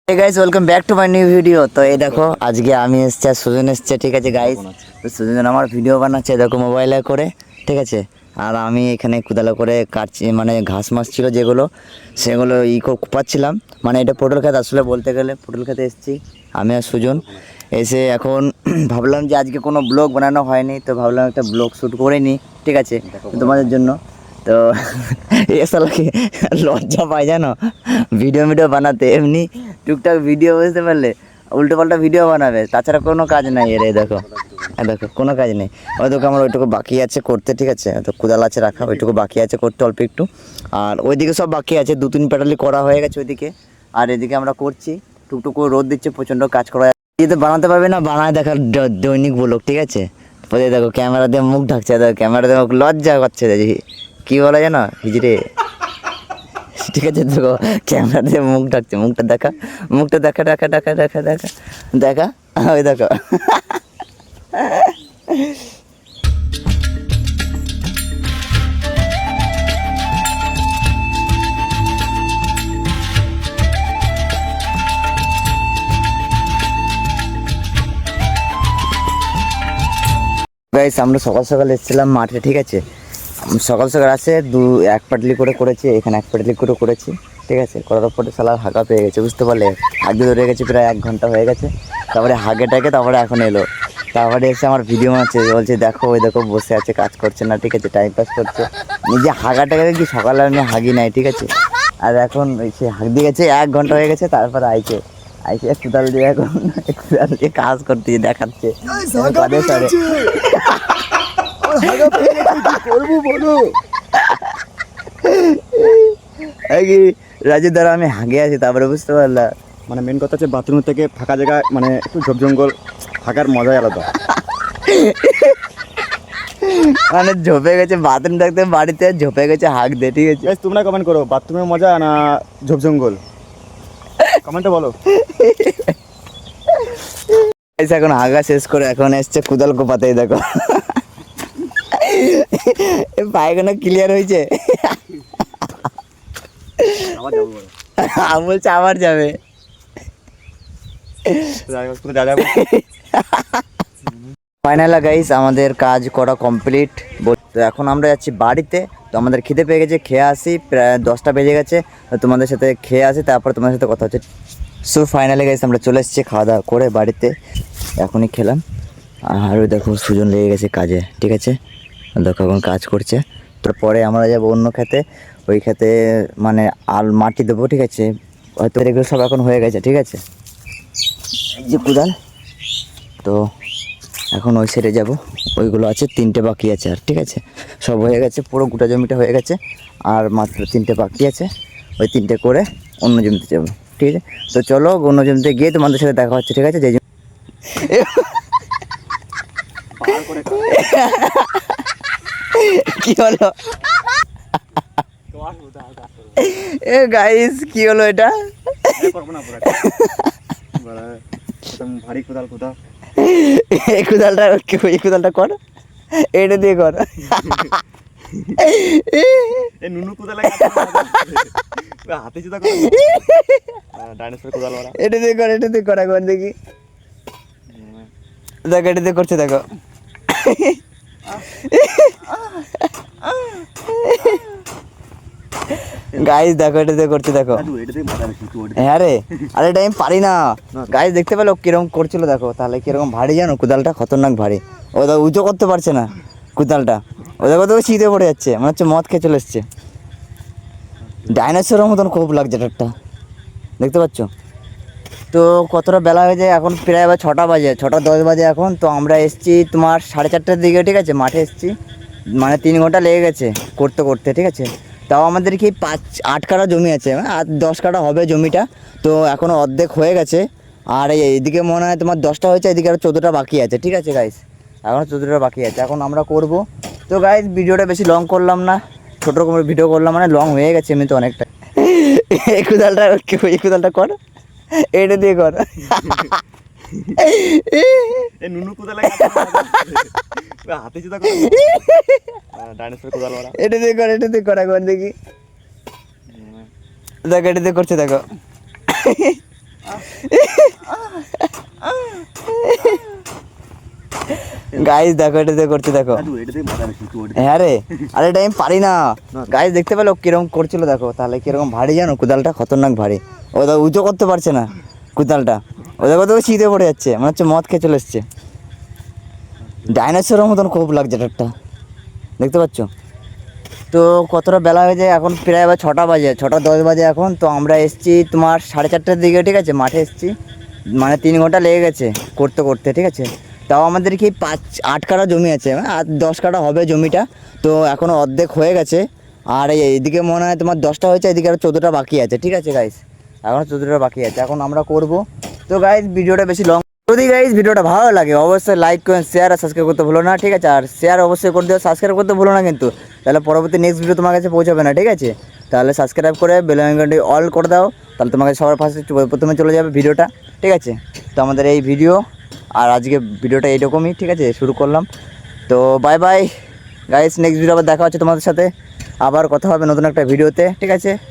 Hey guys, welcome back to my new video. তো এই দেখো আজকে আমি এসেছি আর সুজন এসছে, ঠিক আছে গাইস। তো সুজন আমার ভিডিও বানাচ্ছে দেখো মোবাইলে করে, ঠিক আছে। আর আমি এখানে কুদালো করে কাটছি, মানে ঘাস মাছ ছিল যেগুলো সেগুলো কুপাচ্ছিলাম। মানে এটা পটল ক্ষেত, আসলে বলতে গেলে পটল ক্ষেতে এসেছি আমি আর সুজন। এসে এখন ভাবলাম যে আজকে কোনো ব্লগ বানানো হয়নি, তো ভাবলাম একটা ব্লগ শ্যুট করে নিই, ঠিক আছে তোমাদের জন্য। তো এসালাকে লজ্জা পায় জানো ভিডিও বানাতে, এমনি টুকটাক ভিডিও বুঝতে পারলে উল্টো পাল্টা ভিডিও বানাবে, তাছাড়া কোনো কাজ নাই এর। দেখো দেখো কোনো কাজ নেই। ওইটুকু আমার ওইটুকু বাকি আছে করতে, ঠিক আছে। তো কোদাল আছে রাখা, ওইটুকু বাকি আছে করতে অল্প একটু। আর ওইদিকে সব বাকি আছে, 2-3 প্যাটালি করা হয়ে গেছে ওইদিকে। আর এদিকে আমরা করছি, টুকটুক করে রোদ দিচ্ছে, প্রচণ্ড কাজ করা তো বানাতে পারবে না, বানায় দেখার দৈনিক ব্লগ, ঠিক আছে। দেখো ক্যামেরা দিয়ে মুখ ঢাকছে, দেখো ক্যামেরা দিয়ে মুখ লজ্জা করছে, দেখি কী বলে জানো হিজড়ে, ঠিক আছে। দেখো ক্যামেরা দিয়ে মুখ ঢাকছে, মুখটা দেখা, মুখটা দেখা দেখা দেখা দেখা দেখা দেখা ওই দেখো। গাইস আমরা সকাল সকাল এসেছিলাম মাঠে, ঠিক আছে। সকাল সকাল আসে এক পাটলি করে করেছি, এখানে এক পাটলি করে করেছি, ঠিক আছে। করার পরে সালার হাগা পেয়ে গেছে, বুঝতে পারলে। হাগে ধরে গেছে, প্রায় 1 ঘন্টা হয়ে গেছে। তারপরে হাগেটাকে তারপরে এখন এলো, তারপরে এসে আমার ভিডিও বানাচ্ছে, বলছে দেখো ওই দেখো বসে আছে, কাজ করছে না, ঠিক আছে, টাইম পাস করছে। নিজে হাগাটাকে কি সকালে আমি হাগি নাই, ঠিক আছে। আর এখন সে হাগ দিয়ে গেছে, 1 ঘন্টা হয়ে গেছে, তারপরে আইছে কোদাল দিয়ে, এখন কোদাল দিয়ে কাজ করতে দেখাচ্ছে কাদের সাথে। রাজু দ্বারা আমি হাগে আছি, তারপরে বুঝতে পারলাম মানে মেন কথা হচ্ছে বাথরুম থেকে ফাঁকা জায়গা, মানে একটু ঝোপ জঙ্গল থাকার মজাই আলাদা। মানে ঝোপে গেছে বাথরুম থাকতে, বাড়িতে ঝোপে গেছে হাগ দে, ঠিক আছে। তোমরা কমেন্ট করো, বাথরুমের মজা না ঝোপ জঙ্গল, কমেন্টে বলো। এখন হাগা শেষ করে এখন এসছে কুদাল কোপাতে, দেখো পায়খানা ক্লিয়ার হয়েছে। বলছে আবার যাবে। ফাইনাল গাইস আমাদের কাজ করা কমপ্লিট। তো এখন আমরা যাচ্ছি বাড়িতে। তো আমাদের খিদে পেয়ে গেছে, খেয়ে আসি, প্রায় 10টা বেজে গেছে। তো তোমাদের সাথে খেয়ে আসি, তারপর তোমাদের সাথে কথা হচ্ছে। সো ফাইনালি গাইস আমরা চলে এসেছি খাওয়া দাওয়া করে বাড়িতে, এখনই খেলাম। আর ওই দেখো সুজন লেগে গেছে কাজে, ঠিক আছে। দেখো এখন কাজ করছে। তারপরে আমরা যাবো অন্য খেতে, ওই খেতে মানে মাটি দেবো, ঠিক আছে। হয়তো এগুলো সব এখন হয়ে গেছে, ঠিক আছে। এই যে কুদাল, তো এখন ওই সাইডে যাবো, ওইগুলো আছে 3টে বাকি আছে আর, ঠিক আছে। সব হয়ে গেছে, পুরো গোটা জমিটা হয়ে গেছে, আর মাত্র 3টে বাকি আছে। ওই 3টে করে অন্য জমিতে যাবো, ঠিক আছে। তো চলো অন্য জমিতে গিয়ে তোমাদের সাথে দেখা হচ্ছে, ঠিক আছে। কি হলো এ গাইস, কি হলো এটা? ভারী কোদাল কোদাল, এই কোদালটা কর, এটা দিয়ে কর। নুনু কোদাল হাতে জুতা, ডাইনোসর কোদাল, এটা দিয়ে কর একবার দেখি। দেখো এটা দিয়ে করছে, দেখো। গাইস দেখো এটা দিয়ে করছে, দেখো। হ্যাঁ রে, আরে এটা আমি পারি না। গাইস দেখতে পেলো কিরকম করছিল, দেখো তাহলে কিরকম ভারী জানো কোদালটা, খতরনাক ভারী। ও দেখো উঁচু করতে পারছে না কোদালটা, ও দেখো তো শীতে পড়ে যাচ্ছে, মনে হচ্ছে মদ খেয়ে চলে এসছে। ডাইনোসরের মতন খুব লাগছে একটা, দেখতে পাচ্ছ। তো কতটা বেলা হয়ে যায় এখন, প্রায় আবার 6টা বাজে, 6:10 বাজে এখন। তো আমরা এসছি তোমার 4:30টার দিকে, ঠিক আছে। মাঠে এসছি, মানে 3 ঘন্টা লেগে গেছে করতে করতে, ঠিক আছে। তাও আমাদের কি 8 কাঠা জমি আছে, আর 10 কাঠা হবে জমিটা। তো এখনও অর্ধেক হয়ে গেছে, আর এইদিকে মনে হয় তোমার 10টা হয়েছে, এদিকে আরও 14টা বাকি আছে, ঠিক আছে গাইস। এখন 14টা বাকি আছে, এখন আমরা করব। তো গাইস ভিডিওটা বেশি লং করলাম না, ছোটো রকম ভিডিও করলাম, মানে লং হয়ে গেছে এমনি তো অনেকটা। এই কোদালটা কর, এটা দিয়ে কর। নুনু কোদাল হাতে জুতা, ডাইনোসর কোদাল, এটা দিয়ে কর একবার দেখি। দেখো এটা দিয়ে করছে, দেখো। গাইস দেখো এটাতে করছে দেখো। দাদু এটাতে মজা বেশি তুই ওটা হ্যাঁ রে, আরে এটা আমি পারি না। গাইস দেখতে পেলো কিরকম করছিল দেখো, তাহলে কিরকম ভারী জানো কোদালটা, খতরনাক ভারী। ও দেখো উঁচু করতে পারছে না কোদালটা, ও দেখো তো শীতে পড়ে যাচ্ছে, মনে হচ্ছে মদ খেয়ে চলে এসছে। ডাইনোসরের মতন খুব লাগছে একটা, দেখতে পাচ্ছ তো কতটা বেলা হয়ে যায় এখন, প্রায় আবার 6টা বাজে, 6:10 বাজে এখন। তো আমরা এসছি তোমার 4:30টার দিকে, ঠিক আছে, মাঠে এসছি, মানে 3 ঘন্টা লেগে গেছে করতে করতে, ঠিক আছে। তাও আমাদের কি 5-8 কাঠা জমি আছে, আর 10 কাঠা হবে জমিটা, তো এখনও অর্ধেক হয়ে গেছে। আর এইদিকে মনে হয় তোমার 10টা হয়েছে, এদিকে আরও 14টা বাকি আছে, ঠিক আছে গাইস, এখনও 14টা বাকি আছে, এখন আমরা করব। তো গাইস ভিডিওটা বেশি লং, যদি গাইস ভিডিওটা ভালো লাগে অবশ্যই লাইক করেন, শেয়ার আর সাবস্ক্রাইব করতে ভুলো না, ঠিক আছে। আর শেয়ার অবশ্যই করে দিও, সাবস্ক্রাইব করতে ভুলো না কিন্তু, তাহলে পরবর্তী নেক্সট ভিডিও তোমার কাছে পৌঁছাবে না, ঠিক আছে। তাহলে সাবস্ক্রাইব করে বেল আইকনটি অল করে দাও, তাহলে তোমাকে সবার ফার্স্টে প্রথমে চলে যাবে ভিডিওটা, ঠিক আছে। তো আমাদের এই ভিডিও আর আজকে ভিডিওটা এইরকমই, ঠিক আছে, শুরু করলাম। তো bye bye guys, next video আবার দেখা হচ্ছে তোমাদের সাথে, আবার কথা হবে নতুন একটা ভিডিওতে, ঠিক আছে।